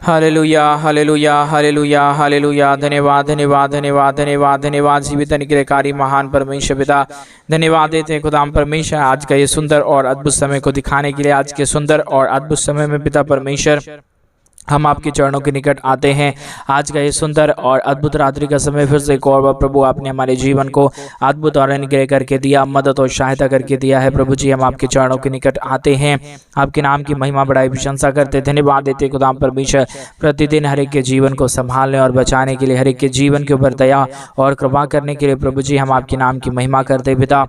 Hallelujah hallelujah hallelujah hallelujah. धन्यवाद धन्यवाद धन्यवाद धन्यवाद धन्यवाद जीवित अनुग्रहकारी महान परमेश्वर पिता, धन्यवाद देते हैं खुदाम परमेश्वर आज का ये सुंदर और अद्भुत समय को दिखाने के लिए। आज के सुंदर और अद्भुत समय में पिता परमेश्वर हम आपके चरणों के निकट आते हैं। आज का ये सुंदर और अद्भुत रात्रि का समय फिर से एक और बार प्रभु आपने हमारे जीवन को अद्भुत और अनुग्रह करके दिया, मदद और सहायता करके दिया है। प्रभु जी हम आपके चरणों के निकट आते हैं, आपके नाम की महिमा बड़ाई प्रशंसा करते, धन्यवाद देते खुदाम परमेश्वर प्रतिदिन हर एक के जीवन को संभालने और बचाने के लिए, हर एक के जीवन के ऊपर दया और कृपा करने के लिए प्रभु जी हम आपके नाम की महिमा करते पिता।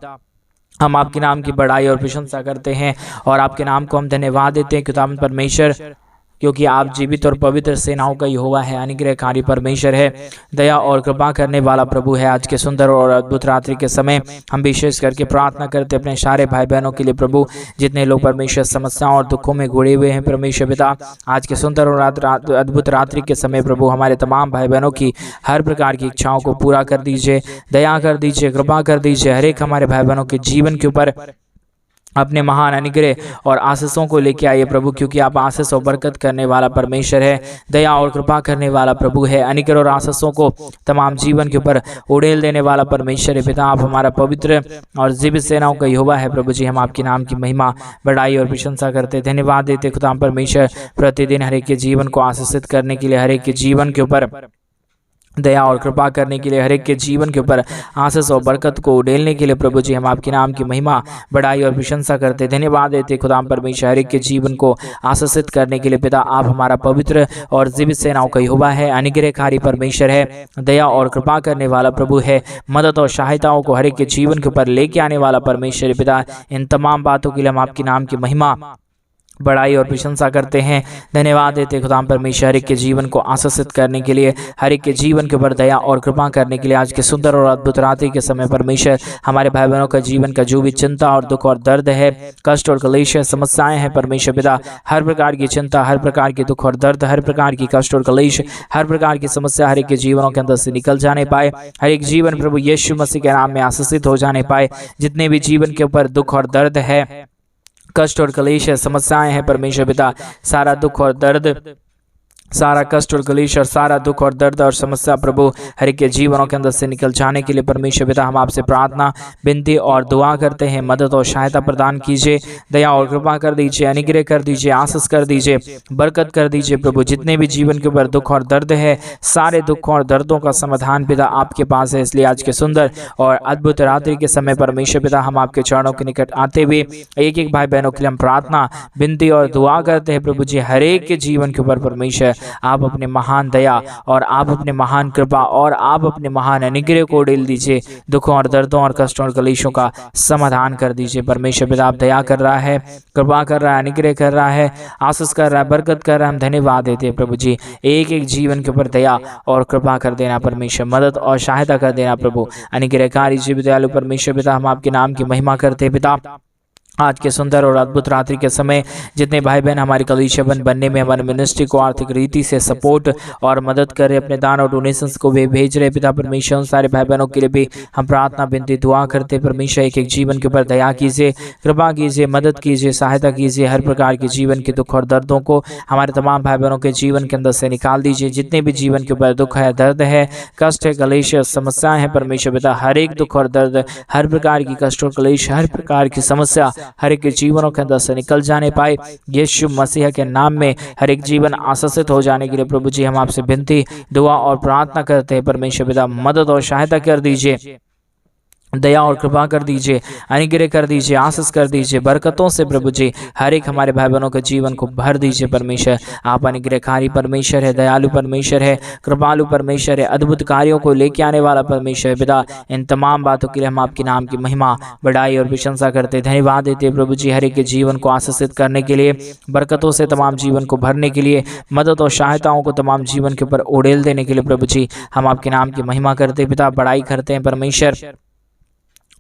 हम आपके नाम की बड़ाई और प्रशंसा करते हैं और आपके नाम को हम धन्यवाद देते हैं खुदाम परमेश्वर, क्योंकि आप जीवित और पवित्र सेनाओं का यहोवा है, अनुग्रहकारी परमेश्वर है, दया और कृपा करने वाला प्रभु है। आज के सुंदर और अद्भुत रात्रि के समय हम विशेष करके प्रार्थना करते अपने सारे भाई बहनों के लिए प्रभु, जितने लोग परमेश्वर समस्याओं और दुखों में घुरे हुए हैं परमेश्वर पिता। आज के सुंदर और अद्भुत रात्रि के समय प्रभु हमारे तमाम भाई बहनों की हर प्रकार की इच्छाओं को पूरा कर दीजिए, दया कर दीजिए, कृपा कर दीजिए। हर एक हमारे भाई बहनों के जीवन के ऊपर अपने महान अनुग्रह और आशीषों को लेके आइए प्रभु, क्योंकि आप आशीष और बरकत करने वाला परमेश्वर है, दया और कृपा करने वाला प्रभु है। अनुग्रह और आशीषों को तमाम जीवन के ऊपर उड़ेल देने वाला परमेश्वर है पिता। आप हमारा पवित्र और जीवित सेनाओं का यहोवा है प्रभु जी। हम आपके नाम की महिमा बड़ाई और प्रशंसा करते, धन्यवाद देते खुदा परमेश्वर प्रतिदिन हर एक के जीवन को आशीषित करने के लिए, हर एक के जीवन के ऊपर दया और कृपा करने के लिए, हर एक के जीवन के ऊपर आशीष और बरकत को उड़ेलने के लिए प्रभु जी हम आपके नाम की महिमा बड़ाई और प्रशंसा करते, धन्यवाद देते खुदाम परमेश्वर हर एक के जीवन को आशीषित करने के लिए पिता। आप हमारा पवित्र और जीवित सेनाओं का यहोवा है, अनुग्रहकारी परमेश्वर है, दया और कृपा करने वाला प्रभु है, मदद और सहायताओं को हर एक के जीवन के ऊपर लेके आने वाला परमेश्वर है पिता। इन तमाम बातों के लिए हम आपके नाम की महिमा बड़ाई और प्रशंसा करते हैं, धन्यवाद देते खुदाम परमेश्वर हर एक के जीवन को आशीषित करने के लिए, हर एक के जीवन के ऊपर दया और कृपा करने के लिए। आज के सुंदर और अद्भुत रात्रि के समय परमेश्वर हमारे भाई बहनों का जीवन का जो भी चिंता और दुख और दर्द है, कष्ट और क्लेश समस्याएं हैं परमेश्वर पिता, हर प्रकार की चिंता, हर प्रकार के दुख और दर्द, हर प्रकार की कष्ट और क्लेश, हर प्रकार की समस्या हर एक के जीवनों के अंदर से निकल जाने पाए। हर एक जीवन प्रभु यीशु मसीह के नाम में आशीषित हो जाने पाए। जितने भी जीवन के ऊपर दुख और दर्द है, कष्ट और क्लेश समस्याएं हैं परमेश्वर पिता, सारा दुख और दर्द, सारा कष्ट और क्लेश और सारा दुख और दर्द और समस्या प्रभु हर एक के जीवनों के अंदर से निकल जाने के लिए परमेश्वर पिता हम आपसे प्रार्थना, विनती और दुआ करते हैं। मदद और सहायता प्रदान कीजिए, दया और कृपा कर दीजिए, अनुग्रह कर दीजिए, आशीष कर दीजिए, बरकत कर दीजिए प्रभु। जितने भी जीवन के ऊपर दुख और दर्द है, सारे दुखों और दर्दों का समाधान पिता आपके पास है। इसलिए आज के सुंदर और अद्भुत रात्रि के समय परमेश्वर पिता हम आपके चरणों के निकट आते हुए एक एक भाई बहनों के लिए हम प्रार्थना, विनती और दुआ करते हैं प्रभु जी। हर एक के जीवन के ऊपर परमेश्वर आप अपने महान दया और आप अपने महान कृपा और आप अपने महान अनुग्रह को उड़ेल दीजिए, दुखों और दर्दों और कष्टों और क्लेशों का समाधान कर दीजिए परमेश्वर पिता। आप दया कर रहा है, कृपा कर रहा है, अनुग्रह कर रहा है, आशीष कर रहा है, बरकत कर रहा है। हम धन्यवाद देते हैं प्रभु जी। एक एक जीवन के ऊपर दया और कृपा कर देना परमेश्वर, मदद और सहायता कर देना प्रभु, अनुग्रहकारी जीवित दयालु परमेश्वर पिता। हम आपके नाम की महिमा करते हैं पिता। आज के सुंदर और अद्भुत रात्रि के समय जितने भाई बहन हमारी कलीसिया बनने में हमारे मिनिस्ट्री को आर्थिक रीति से सपोर्ट और मदद कर रहे, अपने दान और डोनेशंस को भी भेज रहे पिता परमेश्वर, उन सारे भाई बहनों के लिए भी हम प्रार्थना, विनती, दुआ करते परमेश्वर। एक एक जीवन के ऊपर दया कीजिए, कृपा कीजिए, मदद कीजिए, सहायता कीजिए। हर प्रकार के जीवन के दुख और दर्दों को हमारे तमाम भाई बहनों के जीवन के अंदर से निकाल दीजिए। जितने भी जीवन के ऊपर दुख है, दर्द है, कष्ट है, क्लेश, समस्याएं हैं परमेश्वर पिता, हर एक दुख और दर्द, हर प्रकार की कष्ट और क्लेश, हर प्रकार की समस्या हर एक के जीवनों के अंदर से निकल जाने पाए। यीशु मसीह के नाम में हर एक जीवन आशीषित हो जाने के लिए प्रभु जी हम आपसे विनती, दुआ और प्रार्थना करते हैं परमेश्वर पिता। मदद और सहायता कर दीजिए, दया और कृपा कर दीजिए, अनुग्रह कर दीजिए, आशीष कर दीजिए, बरकतों से प्रभु जी हर एक हमारे भाई बहनों के जीवन को भर दीजिए परमेश्वर। आप अनुग्रहकारी परमेश्वर है, दयालु परमेश्वर है, कृपालु परमेश्वर है, अद्भुत कार्यों को लेके आने वाला परमेश्वर है पिता। इन तमाम बातों के लिए हम आपके नाम की महिमा, बड़ाई और प्रशंसा करते, धन्यवाद देते प्रभु जी। हर एक के जीवन को आशीषित करने के लिए, बरकतों से तमाम जीवन को भरने के लिए, मदद और सहायताओं को तमाम जीवन के ऊपर उड़ेल देने के लिए प्रभु जी हम आपके नाम की महिमा करते पिता, बड़ाई करते हैं परमेश्वर।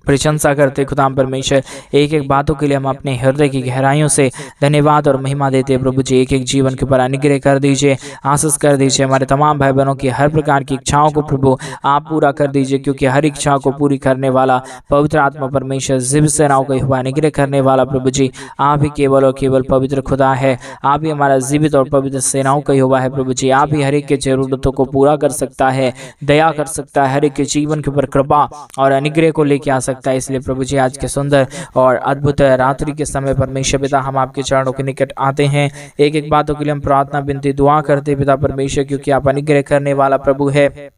प्रशंसा करते खुदाम परमेश्वर। एक एक बातों के लिए हम अपने हृदय की गहराइयों से धन्यवाद और महिमा देते प्रभु जी। एक एक जीवन के ऊपर अनुग्रह कर दीजिए, आशीष कर दीजिए। हमारे तमाम भाई बहनों की हर प्रकार की इच्छाओं को प्रभु आप पूरा कर दीजिए, क्योंकि हर इच्छा को पूरी करने वाला पवित्र आत्मा परमेश्वर जीव सेनाओं का यहोवा अनुग्रह करने वाला प्रभु जी आप ही केवल और केवल पवित्र खुदा है। आप ही हमारा जीवित और पवित्र सेनाओं का यहोवा है प्रभु जी। आप ही हर एक के जरूरतों को पूरा कर सकता है, दया कर सकता है, हर एक के जीवन के ऊपर कृपा और अनुग्रह को लेके आ सकता है। इसलिए प्रभु जी आज के सुंदर और अद्भुत रात्रि के समय परमेश्वर पिता हम आपके चरणों के निकट आते हैं। एक एक बातों के लिए हम प्रार्थना विनती दुआ करते पिता परमेश्वर, क्योंकि आप अनुग्रह करने वाला प्रभु है,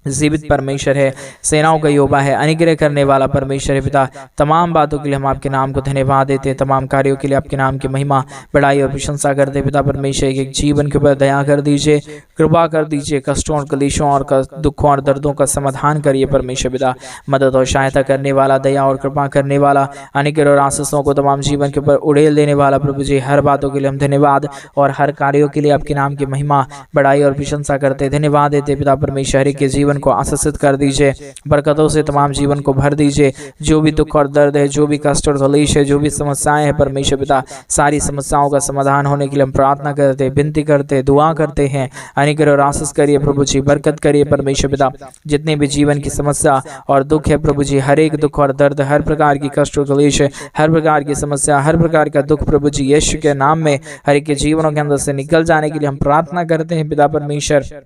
जीवित परमेश्वर है, सेनाओं का यहोवा है, अनुग्रह करने वाला परमेश्वर है पिता। तमाम बातों के लिए हम आपके नाम को धन्यवाद देते हैं, तमाम कार्यों के लिए आपके नाम की महिमा बढ़ाई और प्रशंसा करते पिता परमेश्वर। एक जीवन के ऊपर दया कर दीजिए, कृपा कर दीजिए, कष्टों और कलेशों और दुखों और दर्दों का समाधान करिए परमेश्वर पिता। मदद और सहायता करने वाला, दया और कृपा करने वाला, अनुग्रह और आशीषों को तमाम जीवन के ऊपर उड़ेल देने वाला प्रभु जी, हर बातों के लिए हम धन्यवाद और हर कार्यों के लिए आपके नाम की महिमा बढ़ाई और प्रशंसा करते धन्यवाद देते पिता परमेश्वर। के जीवन को आशीषित कर दीजिए, बरकतों से तमाम जीवन को भर दीजिए। जो भी दुख और दर्द है, जो भी कष्ट और कलेश है, जो भी समस्याएं हैं परमेश्वर पिता, सारी समस्याओं का समाधान होने के लिए हम प्रार्थना करते, विनती करते, दुआ करते हैं। अनुग्रह और आशीष करिए प्रभु जी, बरकत करिए परमेश्वर पिता। जितने भी जीवन की समस्या और दुख है प्रभु जी, हर एक दुख और दर्द, हर प्रकार की कष्ट और कलेश, हर प्रकार की समस्या, हर प्रकार का दुख प्रभु जी यीशु के नाम में हर एक के जीवनों के अंदर से निकल जाने के लिए हम प्रार्थना करते हैं पिता परमेश्वर।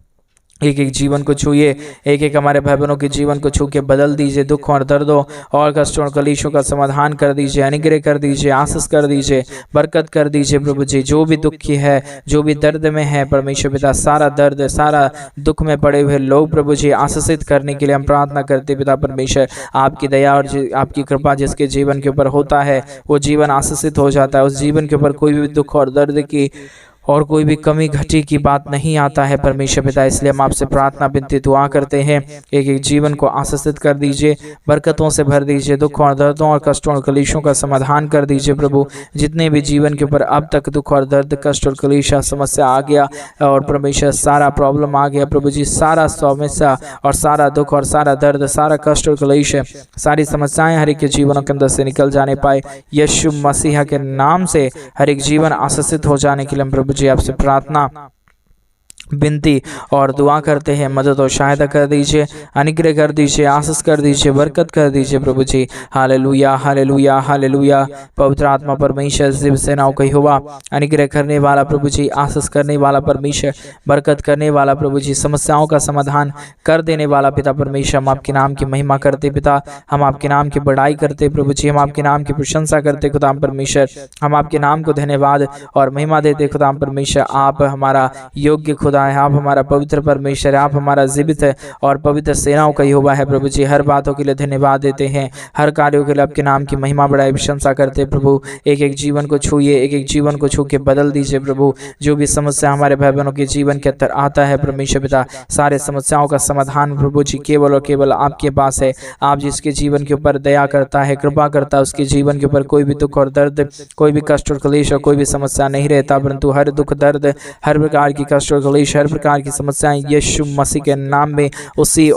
एक एक जीवन को छूइए, एक एक हमारे भाई बहनों के जीवन को छू के बदल दीजिए। दुख और दर्दों और कष्टों और कलेशों का समाधान कर दीजिए, अनुग्रह कर दीजिए, आशीष कर दीजिए, बरकत कर दीजिए प्रभु जी। जो भी दुखी है, जो भी दर्द में है परमेश्वर पिता, सारा दर्द, सारा दुख में पड़े हुए लोग प्रभु जी आशीषित करने के लिए हम प्रार्थना करते पिता परमेश्वर। आपकी दया और आपकी कृपा जिसके जीवन के ऊपर होता है वो जीवन आशीषित हो जाता है। उस जीवन के ऊपर कोई भी दुख और दर्द की और कोई भी कमी घटी की बात नहीं आता है परमेश्वर पिता। इसलिए हम आपसे प्रार्थना विनती दुआ करते हैं, एक एक जीवन को आशीषित कर दीजिए, बरकतों से भर दीजिए, दुख और दर्दों और कष्टों और कलेशों का समाधान कर दीजिए प्रभु। जितने भी जीवन के ऊपर अब तक दुख और दर्द, कष्ट और कलेश समस्या आ गया और परमेश्वर सारा प्रॉब्लम आ गया प्रभु जी, सारा समस्या और सारा दुख और सारा दर्द, सारा कष्ट और कलेश, सारी समस्याएं हर एक के जीवनों के अंदर से निकल जाने पाए। यीशु मसीह के नाम से हर एक जीवन आशीषित हो जाने के लिए हम प्रभु जी आपसे प्रार्थना विनती और दुआ करते हैं। मदद और सहायता कर दीजिए, अनुग्रह कर दीजिए, आशीष कर दीजिए, बरकत कर दीजिए प्रभु जी। Hallelujah hallelujah hallelujah. पवित्र आत्मा परमेश्वर जीव सेनाओं का यहोवा, अनुग्रह करने वाला प्रभु जी, आशीष करने वाला परमेश्वर, बरकत करने वाला प्रभु जी, समस्याओं का समाधान कर देने वाला पिता परमेश्वर। हम आपके नाम की महिमा करते पिता, हम आपके नाम की बड़ाई करते प्रभु जी, हम आपके नाम की प्रशंसा करते खुदाम परमेश्वर। हम आपके नाम को धन्यवाद और महिमा देते खुदाम परमेश्वर। आप हमारा योग्य खुदा है, आप हमारा पवित्र परमेश्वर है, आप हमारा जीवित है और पवित्र सेनाओं का यहोवा है प्रभु जी। हर बातों के लिए धन्यवाद देते हैं, हर कार्यों के लिए आपके नाम की महिमा बढ़ाई प्रशंसा करते प्रभु। एक एक जीवन को छूइए, एक एक जीवन को छू के बदल दीजिए प्रभु। जो भी समस्या हमारे भाई बहनों के जीवन के अंदर आता है परमेश्वर पिता, सारे समस्याओं का समाधान प्रभु जी केवल और केवल आपके पास है। आप जिसके जीवन के ऊपर दया करता है, कृपा करता है, उसके जीवन के ऊपर कोई भी दुख और दर्द, कोई भी कष्ट और कलेश और कोई भी समस्या नहीं रहता, परंतु हर दुख दर्द, हर प्रकार की कष्ट और कलेश, हर प्रकार की समस्याएं यीशु मसीह के नाम में उसी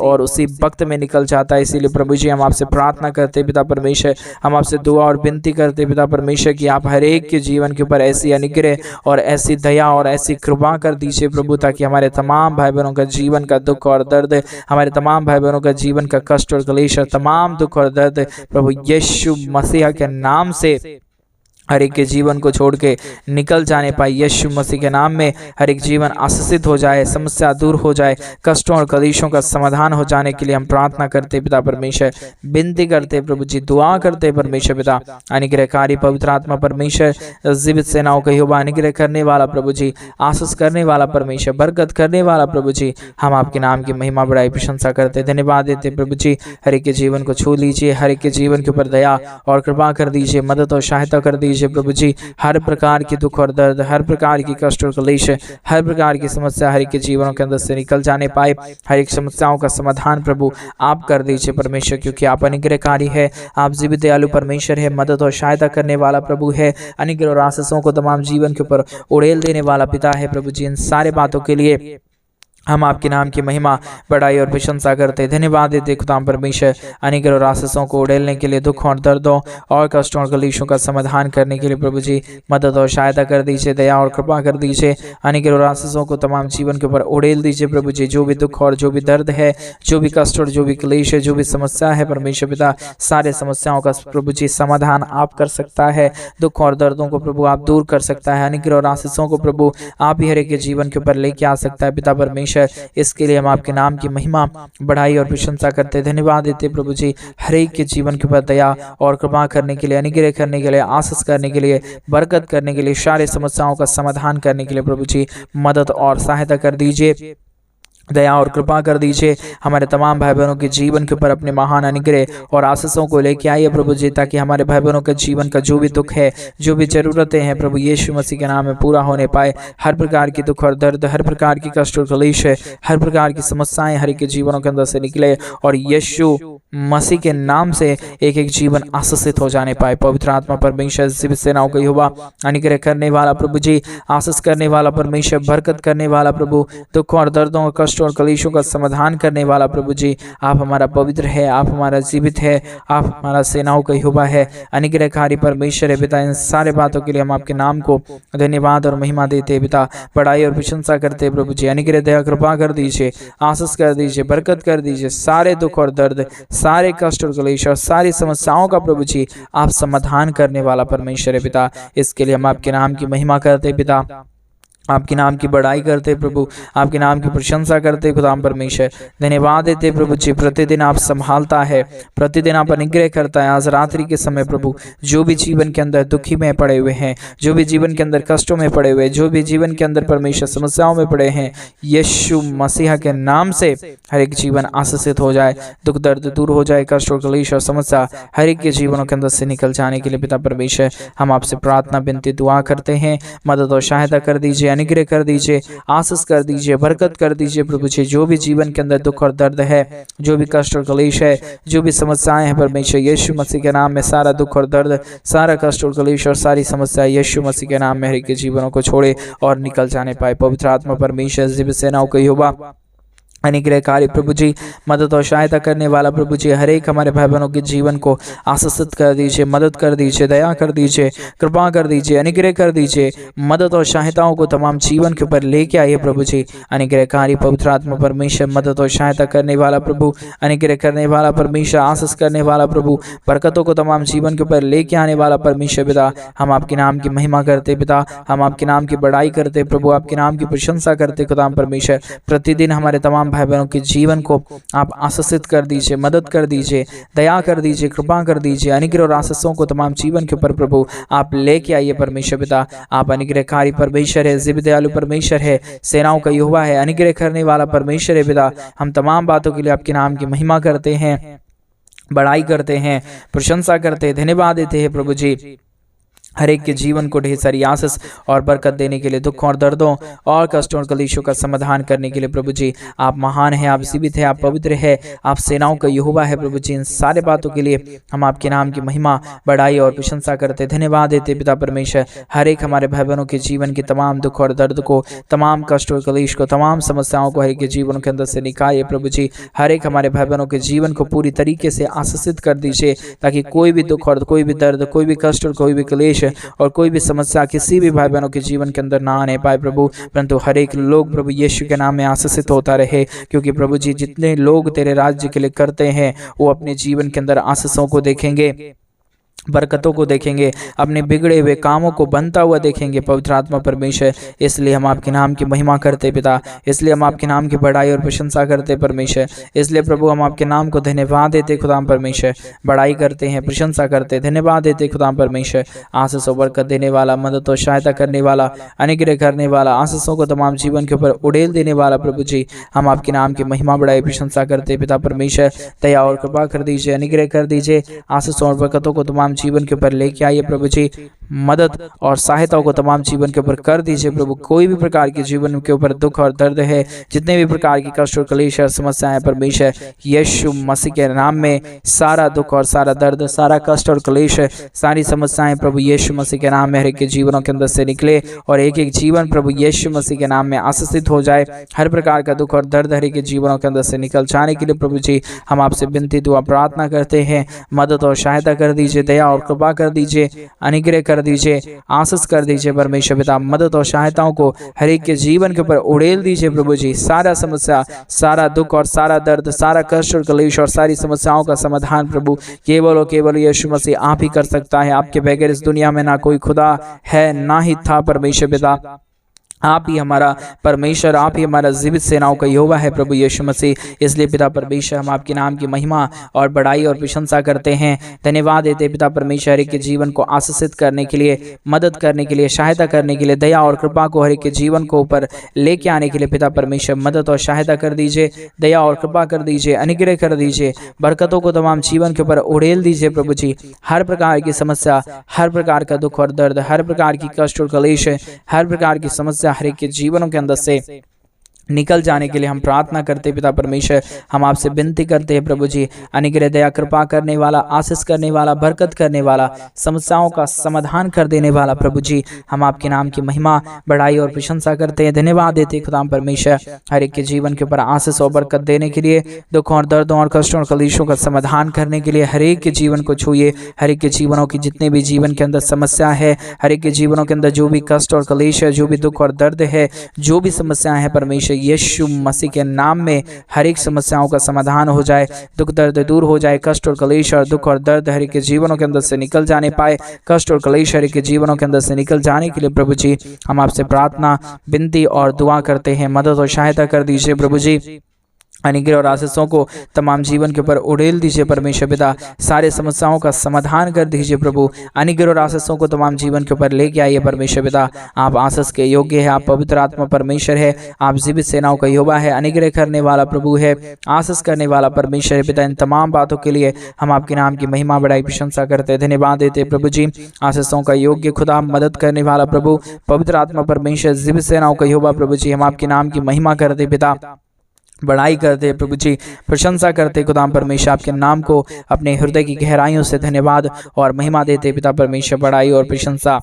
वक्त में निकल जाता है। इसीलिए प्रभु जी हम आपसे प्रार्थना करते पिता परमेश्वर, हम आपसे दुआ और विनती करते पिता परमेश्वर कि आप हर एक के जीवन के ऊपर ऐसी अनुग्रह और ऐसी दया और ऐसी कृपा कर दीजिए प्रभु, ताकि हमारे तमाम भाई बहनों का जीवन का दुख और दर्द, हमारे तमाम भाई बहनों का जीवन का कष्ट और कलेश और तमाम दुख और दर्द प्रभु यीशु मसीह के नाम से हर एक के जीवन को छोड़ के निकल जाने पाए। यीशु मसीह के नाम में हर एक जीवन आशीषित हो जाए, समस्या दूर हो जाए, कष्टों और कलेशों का समाधान हो जाने के लिए हम प्रार्थना करते पिता परमेश्वर, विनती करते प्रभु जी, दुआ करते परमेश्वर पिता। अनुग्रहकारी पवित्र आत्मा परमेश्वर, जीवित सेनाओं का यहोवा, अनुग्रह करने वाला प्रभु जी, आशीष करने वाला परमेश्वर, बरकत करने वाला प्रभु जी, हम आपके नाम की महिमा बढ़ाई प्रशंसा करते धन्यवाद देते प्रभु जी। हर एक के जीवन को छू लीजिए, हर एक के जीवन के ऊपर दया और कृपा कर दीजिए, मदद और सहायता कर दीजिए प्रभु जी। हर प्रकार की दुख और दर्द, हर प्रकार की कष्ट और कलेश, हर प्रकार की समस्या हर एक के जीवनों के अंदर से निकल जाने पाए। हर एक समस्याओं का समाधान प्रभु आप कर दीजिए परमेश्वर, क्योंकि आप अनुग्रहकारी है, आप जीवित दयालु परमेश्वर है, मदद और सहायता करने वाला प्रभु है, अनुग्रह और आशीषों को तमाम जीवन के ऊपर उड़ेल देने वाला पिता है प्रभु जी। इन सारे बातों के लिए हम आपके नाम की महिमा बड़ाई और प्रशंसा करते धन्यवाद देते खुदा परमेश्वर अनेक और आशीषों को उड़ेलने के लिए, दुख और दर्दों और कष्टों और कलेशों का समाधान करने के लिए प्रभु जी मदद और सहायता कर दीजिए, दया और कृपा कर दीजिए। अनेक और आशीषों को तमाम जीवन के ऊपर उड़ेल दीजिए प्रभु जी। जो भी दुख और जो भी दर्द है, जो भी कष्ट और जो भी क्लेश है, जो भी समस्या है परमेश्वर पिता, सारे समस्याओं का प्रभु जी समाधान आप कर सकता है। दुख और दर्दों को प्रभु आप दूर कर सकता है। अनेक और आशीषों को प्रभु आप ही हर एक के जीवन के ऊपर लेके आ सकता है पिता परमेश्वर। इसके लिए हम आपके नाम की महिमा बढ़ाई और प्रशंसा करते धन्यवाद देते प्रभु जी। हर एक के जीवन के ऊपर दया और कृपा करने के लिए, अनुग्रह करने के लिए, आशीष करने के लिए, बरकत करने के लिए, सारे समस्याओं का समाधान करने के लिए प्रभु जी मदद और सहायता कर दीजिए, दया और कृपा कर दीजिए। हमारे तमाम भाई बहनों के जीवन के ऊपर अपने महान अनुग्रह और आशीषों को लेके आइए प्रभु जी, ताकि हमारे भाई बहनों के जीवन का जो भी दुख है, जो भी जरूरतें हैं प्रभु यीशु मसीह के नाम में पूरा होने पाए। हर प्रकार की दुख और दर्द, हर प्रकार की कष्ट और क्लेश है, हर प्रकार की समस्याएं हर एक के जीवनों के अंदर से निकले और यीशु मसीह के नाम से एक एक जीवन आशीषित हो जाने पाए। पवित्र आत्मा परमेश्वर जीवित सेनाओं का यहोवा, अनुग्रह करने वाला प्रभु जी, आशीष करने वाला परमेश्वर, बरकत करने वाला प्रभु, दुख और दर्दों और कष्ट और कलेशों का समाधान करने वाला प्रभु जी, आप हमारा पवित्र है, आप हमारा जीवित है, आप हमारा सेनाओं का यहोवा है, अनुग्रहकारी परमेश्वर है पिता। इन सारे बातों के लिए हम आपके नाम को धन्यवाद और महिमा देते हैं पिता, बड़ाई और प्रशंसा करते हैं प्रभु जी। अनुग्रह दया कृपा कर दीजिए, आशीष कर दीजिए, बरकत कर दीजिए। सारे दुख और दर्द, सारे कष्ट और क्लेश और सारी समस्याओं का प्रभु जी आप समाधान करने वाला परमेश्वर है पिता। इसके लिए हम आपके नाम की महिमा करते हैं पिता, आपके नाम की बड़ाई करते प्रभु, आपके नाम की प्रशंसा करते खुदा परमेश्वर। धन्यवाद देते प्रभु जी, प्रतिदिन आप संभालता है, प्रतिदिन आप अनुग्रह करता है। आज रात्रि के समय प्रभु जो भी जीवन के अंदर दुखी में पड़े हुए हैं, जो भी जीवन के अंदर कष्टों में पड़े हुए, जो भी जीवन के अंदर परमेश्वर समस्याओं में पड़े हैं, यीशु मसीह के नाम से हर एक जीवन आशीषित हो जाए, दुख दर्द दूर हो जाए, कष्ट और क्लेश और समस्या हर एक के जीवनों के अंदर से निकल जाने के लिए पिता परमेश्वर हम आपसे प्रार्थना विनती दुआ करते हैं। मदद और सहायता कर दीजिए, अनुग्रह कर दीजिए, आशीष कर दीजिए, बरकत कर दीजिए प्रभु जी। जो भी जीवन के अंदर दुख और दर्द है, जो भी कष्ट और क्लेश है, जो भी समस्याएं हैं परमेश्वर यीशु मसीह के नाम में सारा दुख और दर्द, सारा कष्ट और क्लेश और सारी समस्या यीशु मसीह के नाम में हर एक के जीवनों को छोड़े और निकल जाने पाए। पवित्र आत्मा परमेश्वर जीवित सेनाओं का यहोवा, अनुग्रहकारी प्रभु जी, मदद और सहायता करने वाला प्रभु जी, हर एक हमारे भाई बहनों के जीवन को आशीषित कर दीजिए, मदद कर दीजिए, दया कर दीजिए, कृपा कर दीजिए, अनुग्रह कर दीजिए। मदद और सहायताओं को तमाम जीवन के ऊपर लेके आइए प्रभु जी। अनुग्रहकारी पवित्र आत्मा परमेश्वर, मदद और सहायता करने वाला प्रभु, अनुग्रह करने वाला परमेश्वर, आशीष करने वाला प्रभु, बरकतों को तमाम जीवन के ऊपर लेके आने वाला परमेश्वर पिता, हम आपके नाम की महिमा करते पिता, हम आपके नाम की बड़ाई करते प्रभु, आपके नाम की प्रशंसा करते खुदा परमेश्वर। प्रतिदिन हमारे तमाम भाई बहनों के जीवन को आप आशीषित कर दीजिए, मदद कर दीजिए, दया कर दीजिए, कृपा कर दीजिए। अनुग्रह और आशीषों को तमाम जीवन के ऊपर प्रभु आप लेके आइए परमेश्वर पिता। आप अनुग्रहकारी परमेश्वर है, जीवित दयालु परमेश्वर है, सेनाओं का यहोवा है, अनुग्रह करने वाला परमेश्वर है पिता। हम तमाम बातों के लिए आपके नाम की महिमा करते हैं, बड़ाई करते हैं, प्रशंसा करते हैं, धन्यवाद देते हैं प्रभु जी। हर एक के जीवन को ढेर सारी आशीष और बरकत देने के लिए, दुखों और दर्दों और कष्टों और कलेशों का समाधान करने के लिए प्रभु जी आप महान हैं, आप जीवित हैं, आप पवित्र है, आप सेनाओं का यहोवा है प्रभु जी। इन सारे बातों के लिए हम आपके नाम की महिमा, बड़ाई और प्रशंसा करते धन्यवाद देते पिता परमेश्वर। हर एक हमारे भाई बहनों के जीवन के तमाम दुख और दर्द को, तमाम कष्ट और कलेश को, तमाम समस्याओं को हर एक के जीवन के अंदर से निकालिए प्रभु जी। हर एक हमारे भाई बहनों के जीवन को पूरी तरीके से आशीषित कर दीजिए, ताकि कोई भी दुख और कोई भी दर्द, कोई भी कष्ट और कोई भी क्लेश और कोई भी समस्या किसी भी भाई बहनों के जीवन के अंदर ना आने पाए प्रभु, परंतु हर एक लोग प्रभु यीशु के नाम में आशीषित होता रहे। क्योंकि प्रभु जी जितने लोग तेरे राज्य के लिए करते हैं वो अपने जीवन के अंदर आशीषों को देखेंगे, बरकतों को देखेंगे, अपने बिगड़े हुए कामों को बनता हुआ देखेंगे पवित्र आत्मा परमेश्वर। इसलिए हम आपके नाम की महिमा करते पिता, इसलिए हम आपके नाम की बड़ाई और प्रशंसा करते परमेश्वर। इसलिए प्रभु हम आपके नाम को धन्यवाद देते खुदा परमेश्वर, बड़ाई करते हैं, प्रशंसा करते, धन्यवाद देते खुदा परमेश्वर। आशीष और बरकत देने वाला, मदद और सहायता करने वाला, अनुग्रह करने वाला, आशीषों को तमाम जीवन के ऊपर उड़ेल देने वाला प्रभु जी, हम आपके नाम की महिमा, बड़ाई, प्रशंसा करते पिता परमेश्वर। दया और कृपा कर दीजिए, अनुग्रह कर दीजिए, आशीष और बरकतों को तमाम जीवन के ऊपर लेके आइए प्रभु जी। मदद और सहायता को तमाम जीवन के ऊपर कर दीजिए प्रभु। कोई भी प्रकार के जीवन के ऊपर दुख और दर्द है, जितने भी प्रकार की कष्ट और क्लेश और समस्याएं परमेश्वर यीशु मसीह के नाम में सारा दुख और सारा दर्द, सारा कष्ट और क्लेश, सारी समस्याएं प्रभु यीशु मसीह के नाम में हर एक के जीवनों के अंदर से निकले और एक एक जीवन प्रभु यीशु मसीह के नाम में आशीषित हो जाए। हर प्रकार का दुख और दर्द हर एक के जीवनों के अंदर से निकल जाने के लिए प्रभु जी हम आपसे विनती दुआ प्रार्थना करते हैं। मदद और सहायता कर दीजिए, दया और कृपा कर दीजिए, अनुग्रह कर दीजिए, आशीष कर दीजिए परमेश्वर पिता। मदद और सहायताओं को हर एक के जीवन के ऊपर उड़ेल दीजिए प्रभु जी। सारा समस्या, सारा दुख और सारा दर्द, सारा कष्ट और क्लेश और सारी समस्याओं का समाधान प्रभु केवल और केवल यीशु मसीह आप ही कर सकता है। आपके बगैर इस दुनिया में ना कोई खुदा है, ना ही था परमेश्वर पिता। आप ही हमारा परमेश्वर, आप ही हमारा जीवित सेनाओं का यहोवा है प्रभु यीशु मसीह। इसलिए पिता परमेश्वर हम आपके नाम की महिमा और बड़ाई और प्रशंसा करते हैं, धन्यवाद देते पिता परमेश्वर हर एक के जीवन को आशीषित करने के लिए, मदद करने के लिए, सहायता करने के लिए, दया और कृपा को हर एक के जीवन को ऊपर लेके आने के लिए पिता परमेश्वर मदद और सहायता कर दीजिए, दया और कृपा कर दीजिए, अनुग्रह कर दीजिए, बरकतों को तमाम जीवन के ऊपर उड़ेल दीजिए प्रभु जी। हर प्रकार की समस्या, हर प्रकार का दुख और दर्द, हर प्रकार की कष्ट और क्लेश, हर प्रकार की समस्या हर एक के जीवनों के अंदर से निकल जाने के लिए हम प्रार्थना करते पिता परमेश्वर। हम आपसे विनती करते हैं प्रभु जी, अनुग्रह दया कृपा करने वाला, आशीष करने वाला, बरकत करने वाला, समस्याओं का समाधान कर देने वाला प्रभु जी हम आपके नाम की महिमा, बड़ाई और प्रशंसा करते हैं, धन्यवाद देते खुदा परमेश्वर हर एक के जीवन के ऊपर आशीष और बरकत देने के लिए, दुखों और दर्दों और कष्टों और क्लेशों का समाधान करने के लिए हर एक के जीवन को छूइए। हर एक के जीवनों की जितने भी जीवन के अंदर समस्या है, हर एक के जीवनों के अंदर जो भी कष्ट और क्लेश है, जो भी दुख और दर्द है, जो भी समस्याएं हैं परमेश्वर यीशु मसीह के नाम में हर एक समस्याओं का समाधान हो जाए, दुख दर्द दूर हो जाए, कष्ट और क्लेश और दुख और दर्द हर एक के जीवनों के अंदर से निकल जाने पाए, कष्ट और क्लेश हर एक के जीवनों के अंदर से निकल जाने के लिए प्रभु जी हम आपसे प्रार्थना, विनती और दुआ करते हैं। मदद और सहायता कर दीजिए प्रभु जी, अनुग्रह और आशीषों को तमाम जीवन के ऊपर उड़ेल दीजिए परमेश्वर पिता। सारे समस्याओं का समाधान कर दीजिए प्रभु, अनुग्रह और आशीषों को तमाम जीवन के ऊपर लेके आइए परमेश्वर पिता। आप आशीष के योग्य है, आप पवित्र आत्मा परमेश्वर है, आप जीवित सेनाओं का यहोवा है, अनुग्रह करने वाला प्रभु है, आशीष करने वाला परमेश्वर पिता। इन तमाम बातों के लिए हम आपके नाम की महिमा बड़ाई प्रशंसा करते, धन्यवाद देते प्रभु जी। आशीषों का योग्य खुदा, मदद करने वाला प्रभु, पवित्र आत्मा परमेश्वर, जीवित सेनाओं का यहोवा प्रभु जी हम आपके नाम की महिमा करते पिता, बड़ाई करते प्रभु जी, प्रशंसा करते खुदा परमेश्वर, आपके नाम को अपने हृदय की गहराइयों से धन्यवाद और महिमा देते पिता परमेश्वर। बड़ाई और प्रशंसा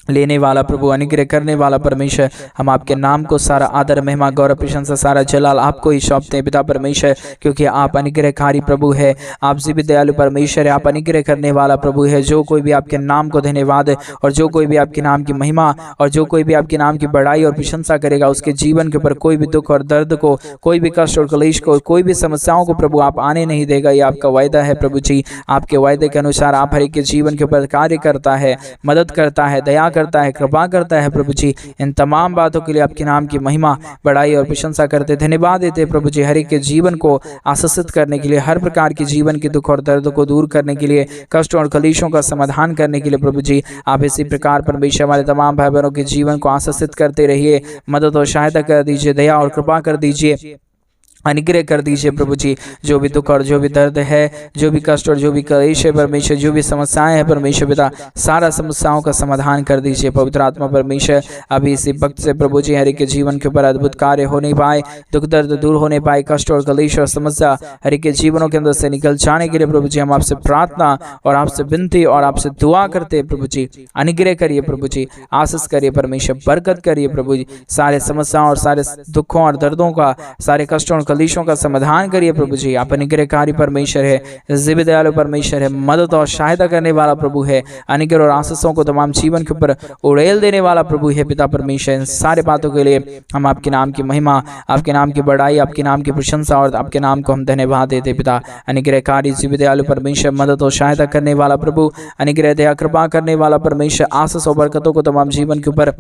लेने वाला प्रभु, अनुग्रह करने वाला परमेश्वर, हम आपके नाम को सारा आदर, महिमा, गौरव, प्रशंसा, सारा जलाल आपको ही सौंपते हैं पिता परमेश्वर, क्योंकि आप अनुग्रहकारी प्रभु है, आप जीवित दयालु परमेश्वर है, आप अनुग्रह करने वाला प्रभु है। जो कोई भी आपके नाम को धन्यवाद और जो कोई भी आपके नाम की महिमा और जो कोई भी आपके नाम की बड़ाई और प्रशंसा करेगा, उसके जीवन के ऊपर कोई भी दुख और दर्द को, कोई भी कष्ट और क्लेश को, कोई भी समस्याओं को प्रभु आप आने नहीं देगा। ये आपका वायदा है प्रभु जी। आपके वायदे के अनुसार आप हर एक के जीवन के ऊपर कार्य करता है, मदद करता है, दया करता है, कृपा करता है प्रभु जी। इन तमाम बातों के लिए आपके नाम की महिमा, बड़ाई और प्रशंसा करते, धन्यवाद देते प्रभु जी। हर एक के जीवन को आशीषित करने के लिए, हर प्रकार के जीवन के दुख और दर्द को दूर करने के लिए, कष्टों और क्लेशों का समाधान करने के लिए प्रभु जी आप इसी प्रकार परमेश्वर हमारे तमाम भाई बहनों के जीवन को आशीषित करते रहिए। मदद और सहायता कर दीजिए, दया और कृपा कर दीजिए, अनुग्रह कर दीजिए प्रभु जी। जो भी दुख और जो भी दर्द है, जो भी कष्ट और जो भी क्लेश है परमेश्वर, जो भी समस्याएं हैं परमेश्वर पिता, सारा समस्याओं का समाधान कर दीजिए पवित्र आत्मा परमेश्वर। अभी इसी वक्त से प्रभु जी हर एक के जीवन के ऊपर अद्भुत कार्य होने पाए, दुख दर्द दूर होने पाए, कष्ट और क्लेश और समस्या हर एक के जीवनों के अंदर से निकल जाने के लिए प्रभु जी हम आपसे प्रार्थना और आपसे विनती और आपसे दुआ करते हैं प्रभु जी। अनुग्रह करिए प्रभु जी, आशीष करिए परमेश्वर, बरकत करिए प्रभु जी। सारे समस्याओं और सारे दुखों और दर्दों का, सारे कष्टों और क्लेशों का समाधान करिए प्रभु जी। आप अनुग्रहकारी परमेश्वर है, जीवित दयालु परमेश्वर है, मदद और सहायता करने वाला प्रभु है, अनुग्रह और आशीषों को तमाम जीवन के ऊपर उड़ेल देने वाला प्रभु है पिता परमेश्वर। इन सारे बातों के लिए हम आपके नाम की महिमा, आपके नाम की बड़ाई, आपके नाम की प्रशंसा और आपके नाम को हम धन्यवाद देते पिता। अनुग्रहकारी जीवित दयालु परमेश्वर, मदद और सहायता करने वाला प्रभु, अनुग्रह दया कृपा करने वाला परमेश्वर, आशीष और बरकतों को तमाम जीवन के ऊपर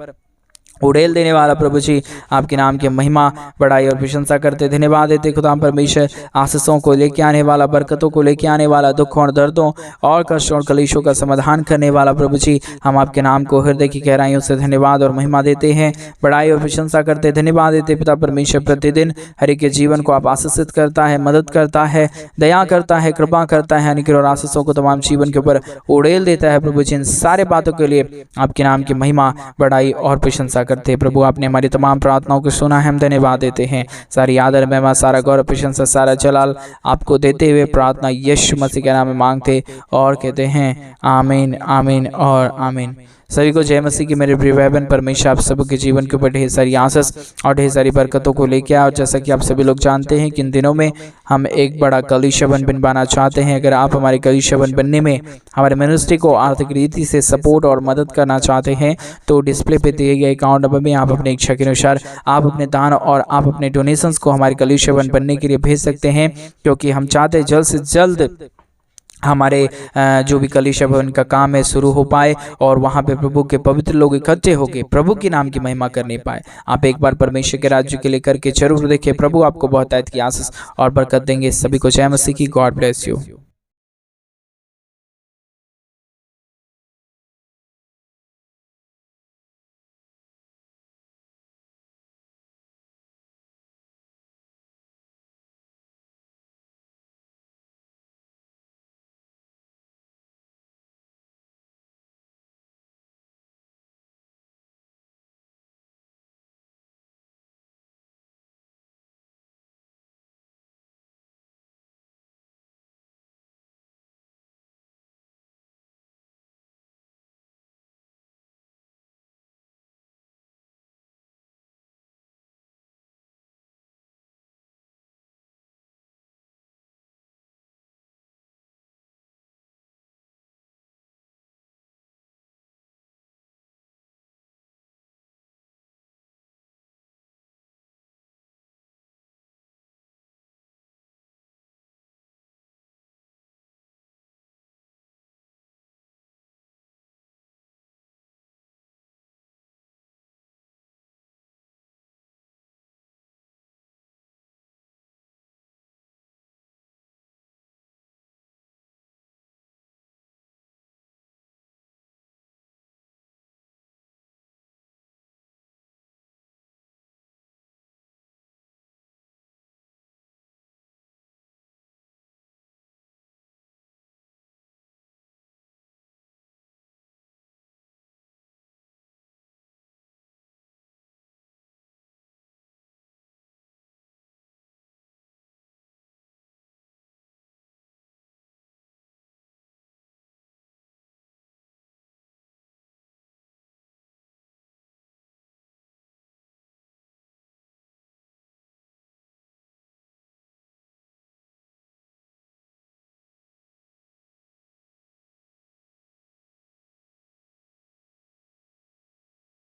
उड़ेल देने वाला प्रभु जी, आपके नाम की महिमा बड़ाई और प्रशंसा करते धन्यवाद देते खुदा परमेश्वर। आशीषों को लेके आने वाला, बरकतों को लेके आने वाला, दुखों और दर्दों और कष्टों और कलेशों का समाधान करने वाला प्रभु जी, हम आपके नाम को हृदय की गहराइयों से धन्यवाद और महिमा देते हैं, बड़ाई और प्रशंसा करते धन्यवाद देते पिता परमेश्वर। प्रतिदिन हर एक के जीवन को आप आशीषित करता है, मदद करता है, दया करता है, कृपा करता है, अनुग्रह और आशीषों को तमाम जीवन के ऊपर उड़ेल देता है प्रभु जी। इन सारे बातों के लिए आपके नाम की महिमा, बड़ाई और प्रशंसा करते हैं प्रभु। आपने हमारी तमाम प्रार्थनाओं को सुना है, हम धन्यवाद देते हैं। सारी आदर, महिमा, सारा गौरव, प्रशंसा, सारा जलाल आपको देते हुए प्रार्थना यीशु मसीह के नाम में मांगते और कहते हैं आमीन, आमीन और आमीन। सभी को जय मसीह की मेरे प्रिय भाई बहन। परमेश्वर आप सबके जीवन के ऊपर ढेर सारी आशीष और ढेर सारी बरकतों को लेके आए। और जैसा कि आप सभी लोग जानते हैं कि इन दिनों में हम एक बड़ा कलीसिया बनवाना चाहते हैं। अगर आप हमारे कलीसिया बनने में हमारे मिनिस्ट्री को आर्थिक रीति से सपोर्ट और मदद करना चाहते हैं तो डिस्प्ले पे दिए गए अकाउंट नंबर में आप अपनी इच्छा के अनुसार आप अपने दान और आप अपने डोनेशंस को हमारे कलीसिया बनने के लिए भेज सकते हैं, क्योंकि हम चाहते हैं जल्द से जल्द हमारे जो भी कलीसिया भवन का काम है शुरू हो पाए और वहाँ पे प्रभु के पवित्र लोग इकट्ठे होकर प्रभु के नाम की महिमा करने पाए। आप एक बार परमेश्वर के राज्य के लिए करके जरूर देखिए, प्रभु आपको बहुत आयत की आशीष और बरकत देंगे। सभी को जय मसीह की। God bless you.